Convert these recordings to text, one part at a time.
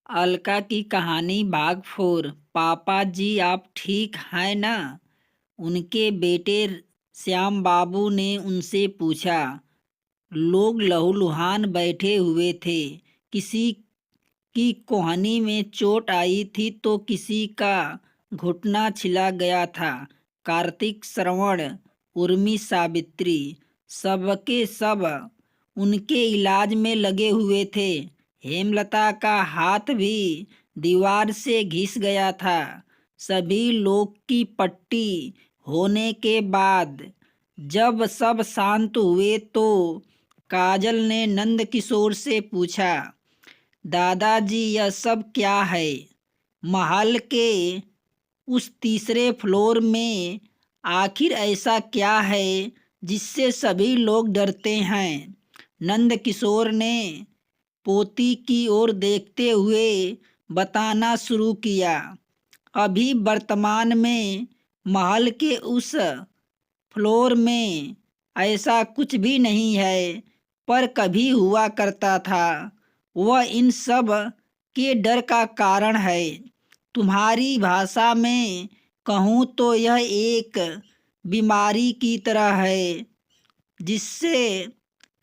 अलका की कहानी भाग 4। पापा जी आप ठीक हैं ना? उनके बेटे श्याम बाबू ने उनसे पूछा। लोग लहूलुहान बैठे हुए थे। किसी की कोहनी में चोट आई थी तो किसी का घुटना छिला गया था। कार्तिक, श्रवण, उर्मी, सावित्री सबके सब उनके इलाज में लगे हुए थे। हेमलता का हाथ भी दीवार से घिस गया था। सभी लोग की पट्टी होने के बाद जब सब शांत हुए तो काजल ने नंद किशोर से पूछा, दादाजी यह सब क्या है? महल के उस तीसरे फ्लोर में आखिर ऐसा क्या है जिससे सभी लोग डरते हैं? नंद किशोर ने पोती की ओर देखते हुए बताना शुरू किया। अभी वर्तमान में महल के उस फ्लोर में ऐसा कुछ भी नहीं है, पर कभी हुआ करता था। वह इन सब के डर का कारण है। तुम्हारी भाषा में कहूँ तो यह एक बीमारी की तरह है जिससे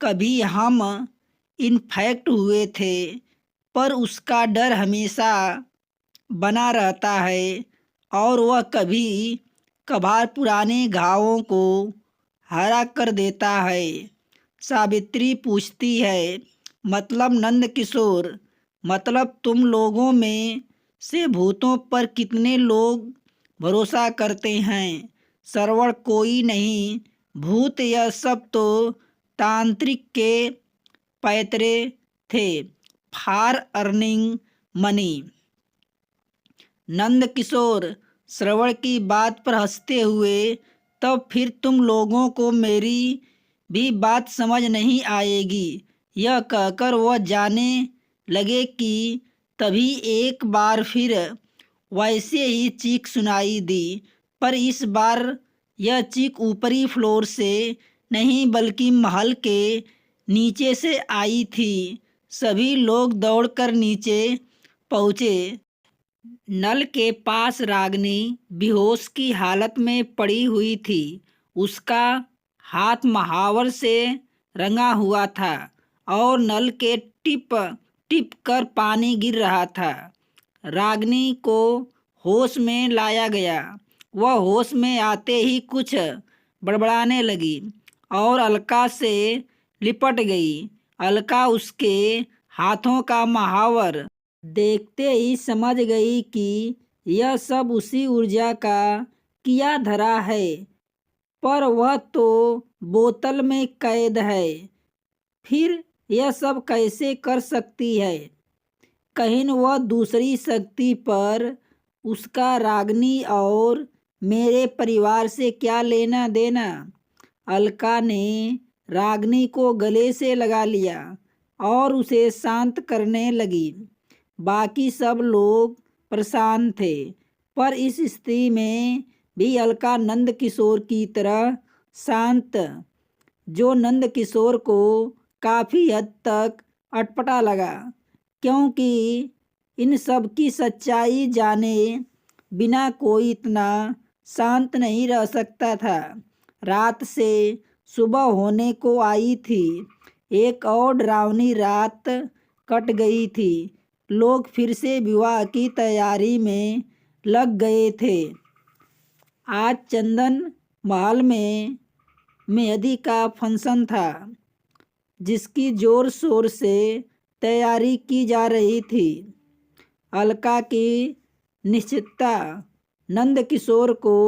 कभी हम इन्फेक्ट हुए थे, पर उसका डर हमेशा बना रहता है और वह कभी कभार पुराने घावों को हरा कर देता है। सावित्री पूछती है, मतलब नंद किशोर, मतलब तुम लोगों में से भूतों पर कितने लोग भरोसा करते हैं? श्रवण, कोई नहीं। भूत यह सब तो तांत्रिक के पैतरे थे, for earning money. Nand Kishore श्रवण की बात पर हंसते हुए, तब फिर तुम लोगों को मेरी भी बात समझ नहीं आएगी। यह कहकर वह जाने लगे कि तभी एक बार फिर वैसे ही चीख सुनाई दी, पर इस बार यह चीख ऊपरी फ्लोर से नहीं बल्कि महल के नीचे से आई थी। सभी लोग दौड़कर नीचे पहुँचे। नल के पास रागिनी बेहोश की हालत में पड़ी हुई थी। उसका हाथ महावर से रंगा हुआ था और नल के टिप टिप कर पानी गिर रहा था। रागिनी को होश में लाया गया। वह होश में आते ही कुछ बड़बड़ाने लगी और अलका से लिपट गई। अलका उसके हाथों का महावर देखते ही समझ गई कि यह सब उसी ऊर्जा का किया धरा है, पर वह तो बोतल में कैद है। फिर यह सब कैसे कर सकती है? कहीं वह दूसरी शक्ति पर उसका रागिनी और मेरे परिवार से क्या लेना देना? अलका ने रागिनी को गले से लगा लिया और उसे शांत करने लगी। बाकी सब लोग परेशान थे, पर इस स्थिति में भी अलका नंद किशोर की तरह शांत, जो नंद किशोर को काफ़ी हद तक अटपटा लगा, क्योंकि इन सब की सच्चाई जाने बिना कोई इतना शांत नहीं रह सकता था। रात से सुबह होने को आई थी। एक और डरावनी रात कट गई थी। लोग फिर से विवाह की तैयारी में लग गए थे। आज चंदन महल में मेहंदी का फंक्शन था, जिसकी जोर शोर से तैयारी की जा रही थी। अलका की निश्चितता नंद किशोर को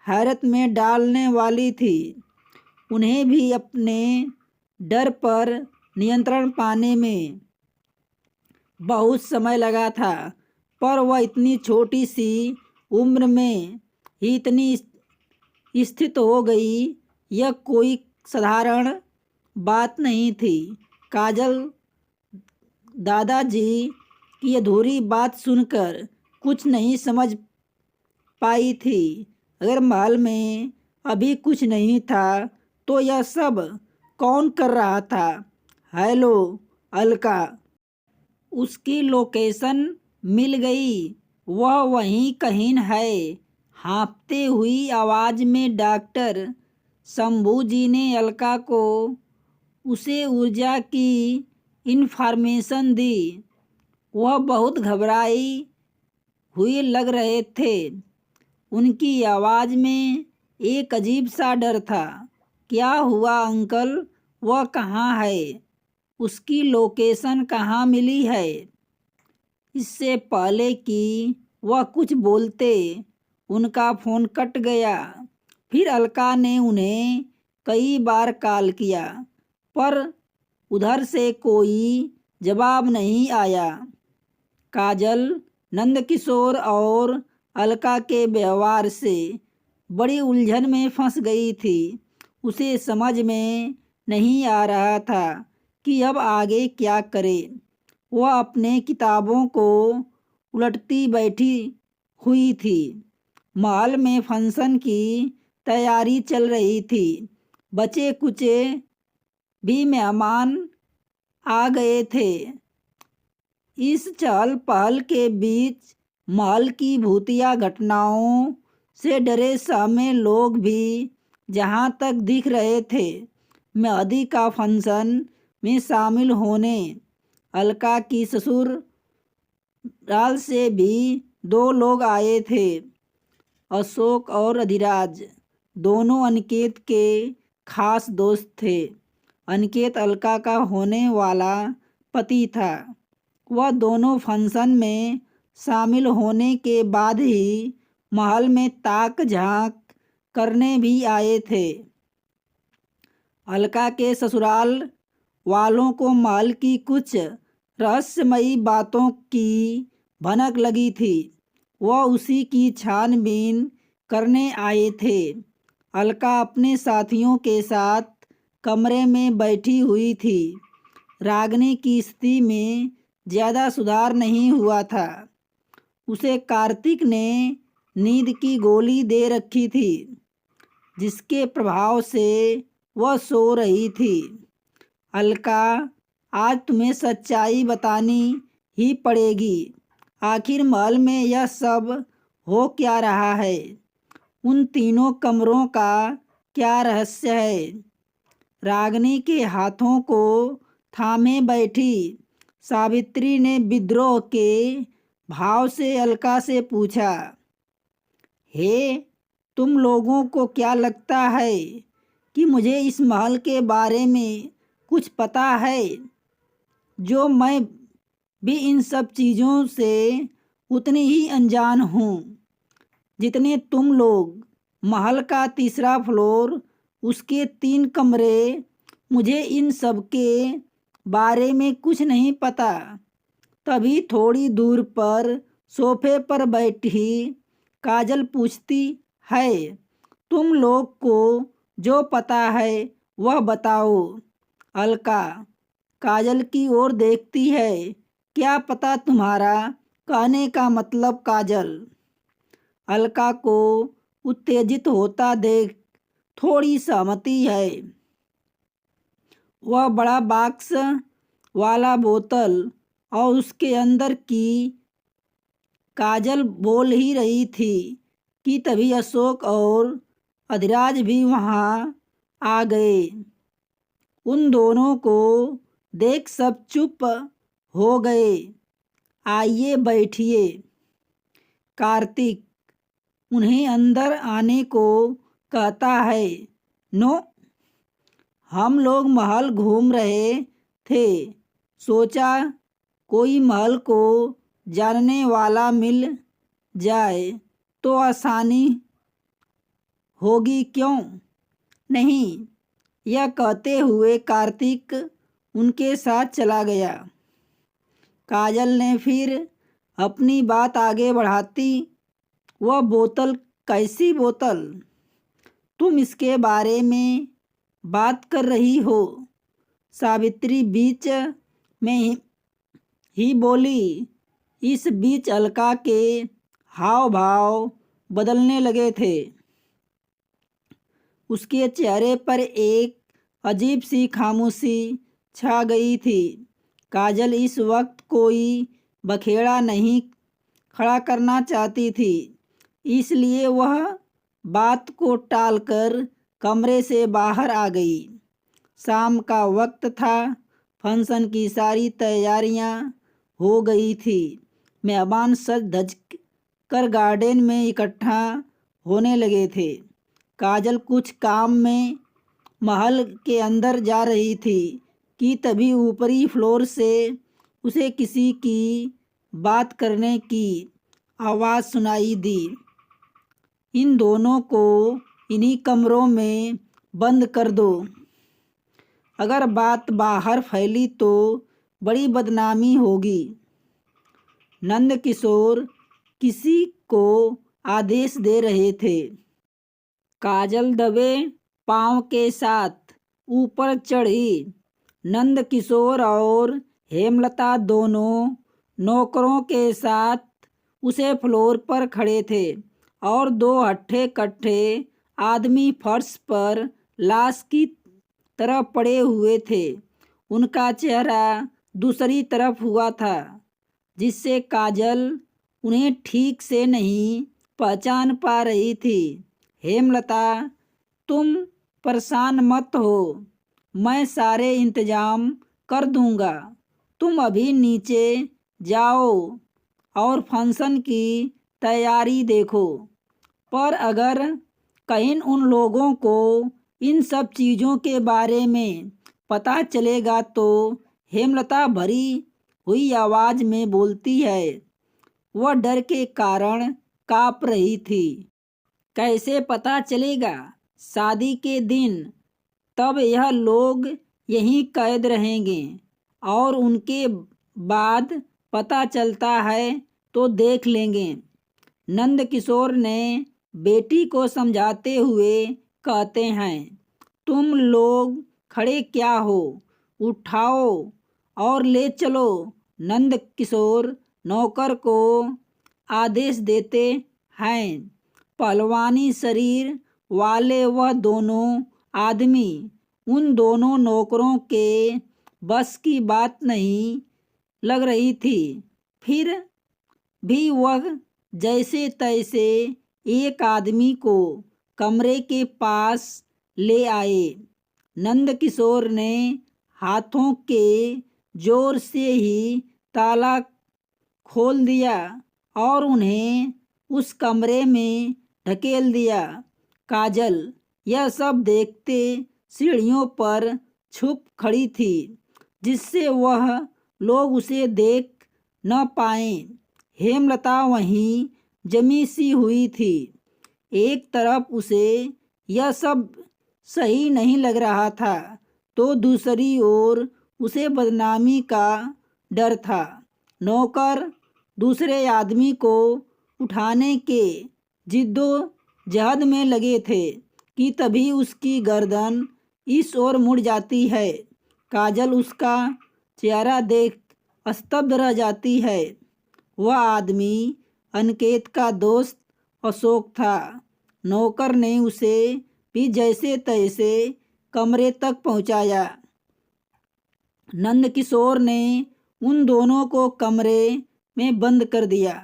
हैरत में डालने वाली थी। उन्हें भी अपने डर पर नियंत्रण पाने में बहुत समय लगा था, पर वह इतनी छोटी सी उम्र में ही इतनी स्थित हो गई, यह कोई साधारण बात नहीं थी। काजल दादाजी की अधूरी बात सुनकर कुछ नहीं समझ पाई थी। अगर महल में अभी कुछ नहीं था तो यह सब कौन कर रहा था? हेलो अलका, उसकी लोकेशन मिल गई, वह वहीं कहीं है। हाँफते हुई आवाज में डॉक्टर शंभू जी ने अलका को उसे ऊर्जा की इन्फॉर्मेशन दी। वह बहुत घबराई हुई लग रहे थे। उनकी आवाज में एक अजीब सा डर था। क्या हुआ अंकल? वह कहाँ है? उसकी लोकेशन कहाँ मिली है? इससे पहले कि वह कुछ बोलते, उनका फ़ोन कट गया। फिर अलका ने उन्हें कई बार कॉल किया, पर उधर से कोई जवाब नहीं आया। काजल नंदकिशोर और अलका के व्यवहार से बड़ी उलझन में फंस गई थी। उसे समझ में नहीं आ रहा था कि अब आगे क्या करे। वह अपने किताबों को उलटती बैठी हुई थी। महल में फंक्शन की तैयारी चल रही थी। बचे कुचे भी मेहमान आ गए थे। इस चहल पहल के बीच महल की भूतिया घटनाओं से डरे सहमे लोग भी जहाँ तक दिख रहे थे, मेहंदी का फंक्शन में शामिल होने अलका की ससुराल से भी 2 लोग आए थे। अशोक और अधिराज दोनों अनिकेत के खास दोस्त थे। अनिकेत अलका का होने वाला पति था। वह दोनों फंक्शन में शामिल होने के बाद ही महल में ताक झांक करने भी आए थे। अलका के ससुराल वालों को महल की कुछ रहस्यमयी बातों की भनक लगी थी। वह उसी की छानबीन करने आए थे। अलका अपने साथियों के साथ कमरे में बैठी हुई थी। रागिनी की स्थिति में ज़्यादा सुधार नहीं हुआ था। उसे कार्तिक ने नींद की गोली दे रखी थी, जिसके प्रभाव से वह सो रही थी। अलका, आज तुम्हें सच्चाई बतानी ही पड़ेगी। आखिर महल में यह सब हो क्या रहा है? उन तीनों कमरों का क्या रहस्य है? रागिनी के हाथों को थामे बैठी सावित्री ने विद्रोह के भाव से अलका से पूछा, हे, तुम लोगों को क्या लगता है कि मुझे इस महल के बारे में कुछ पता है? जो मैं भी इन सब चीज़ों से उतनी ही अनजान हूँ जितने तुम लोग। महल का 3रा फ्लोर, उसके 3 कमरे, मुझे इन सब के बारे में कुछ नहीं पता। तभी थोड़ी दूर पर सोफे पर बैठी काजल पूछती है, तुम लोग को जो पता है वह बताओ। अलका काजल की ओर देखती है, क्या पता तुम्हारा कहने का मतलब? काजल अलका को उत्तेजित होता देख थोड़ी सहमति है। वह बड़ा बॉक्स वाला बोतल और उसके अंदर की काजल बोल ही रही थी कि तभी अशोक और अधिराज भी वहाँ आ गए। उन दोनों को देख सब चुप हो गए। आइए बैठिए। कार्तिक उन्हें अंदर आने को कहता है। नो, हम लोग महल घूम रहे थे, सोचा कोई महल को जानने वाला मिल जाए तो आसानी होगी, क्यों नहीं? यह कहते हुए कार्तिक उनके साथ चला गया। काजल ने फिर अपनी बात आगे बढ़ाती, वह बोतल कैसी बोतल? तुम इसके बारे में बात कर रही हो? सावित्री बीच में ही बोली। इस बीच अलका के हाव भाव बदलने लगे थे। उसके चेहरे पर एक अजीब सी खामोशी छा गई थी। काजल इस वक्त कोई बखेड़ा नहीं खड़ा करना चाहती थी, इसलिए वह बात को टालकर कमरे से बाहर आ गई। शाम का वक्त था। फंक्शन की सारी तैयारियां हो गई थी। मेहमान सज धज कर गार्डन में इकट्ठा होने लगे थे। काजल कुछ काम में महल के अंदर जा रही थी कि तभी ऊपरी फ्लोर से उसे किसी की बात करने की आवाज़ सुनाई दी। इन दोनों को इन्हीं कमरों में बंद कर दो। अगर बात बाहर फैली तो बड़ी बदनामी होगी। नंद किशोर किसी को आदेश दे रहे थे। काजल दबे पाँव के साथ ऊपर चढ़ी। नंद किशोर और हेमलता दोनों नौकरों के साथ उसे फ्लोर पर खड़े थे और दो हट्ठे कट्ठे आदमी फर्श पर लाश की तरह पड़े हुए थे। उनका चेहरा दूसरी तरफ हुआ था, जिससे काजल उन्हें ठीक से नहीं पहचान पा रही थी। हेमलता, तुम परेशान मत हो, मैं सारे इंतजाम कर दूंगा। तुम अभी नीचे जाओ और फंक्शन की तैयारी देखो। पर अगर कहीं उन लोगों को इन सब चीज़ों के बारे में पता चलेगा तो, हेमलता भरी हुई आवाज़ में बोलती है। वह डर के कारण काँप रही थी। कैसे पता चलेगा? शादी के दिन तब यह लोग यहीं कैद रहेंगे और उनके बाद पता चलता है तो देख लेंगे। नंद किशोर ने बेटी को समझाते हुए कहते हैं, तुम लोग खड़े क्या हो, उठाओ और ले चलो। नंद किशोर नौकर को आदेश देते हैं। पहलवानी शरीर वाले वह दोनों आदमी उन दोनों नौकरों के बस की बात नहीं लग रही थी। फिर भी वह जैसे तैसे एक आदमी को कमरे के पास ले आए। नंद किशोर ने हाथों के जोर से ही ताला खोल दिया और उन्हें उस कमरे में ढकेल दिया। काजल यह सब देखते सीढ़ियों पर छुप खड़ी थी, जिससे वह लोग उसे देख न पाएं। हेमलता वहीं जमी सी हुई थी। एक तरफ उसे यह सब सही नहीं लग रहा था तो दूसरी ओर उसे बदनामी का डर था। नौकर दूसरे आदमी को उठाने के जिद्दोजहद में लगे थे कि तभी उसकी गर्दन इस ओर मुड़ जाती है। काजल उसका चेहरा देख स्तब्ध रह जाती है। वह आदमी अनिकेत का दोस्त अशोक था। नौकर ने उसे भी जैसे तैसे कमरे तक पहुंचाया। नंद किशोर ने उन दोनों को कमरे में बंद कर दिया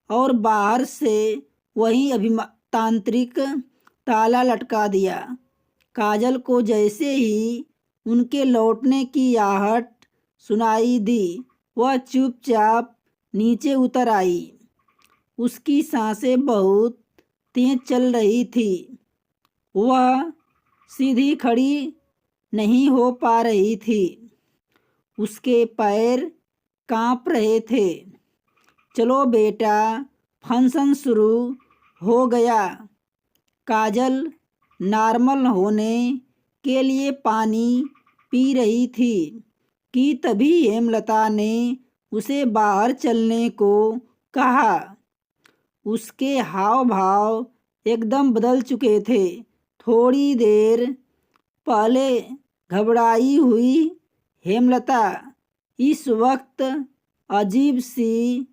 और बाहर से वही अभितांत्रिक ताला लटका दिया। काजल को जैसे ही उनके लौटने की आहट सुनाई दी, वह चुपचाप नीचे उतर आई। उसकी सांसें बहुत तेज चल रही थी। वह सीधी खड़ी नहीं हो पा रही थी। उसके पैर कांप रहे थे। चलो बेटा, फंक्शन शुरू हो गया। काजल नॉर्मल होने के लिए पानी पी रही थी कि तभी हेमलता ने उसे बाहर चलने को कहा। उसके हाव भाव एकदम बदल चुके थे। थोड़ी देर पहले घबराई हुई हेमलता इस वक्त अजीब सी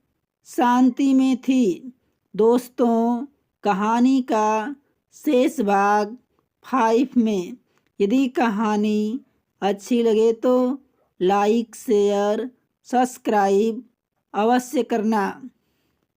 शांति में थी। दोस्तों, कहानी का शेष भाग 5 में। यदि कहानी अच्छी लगे तो लाइक, शेयर, सब्सक्राइब अवश्य करना।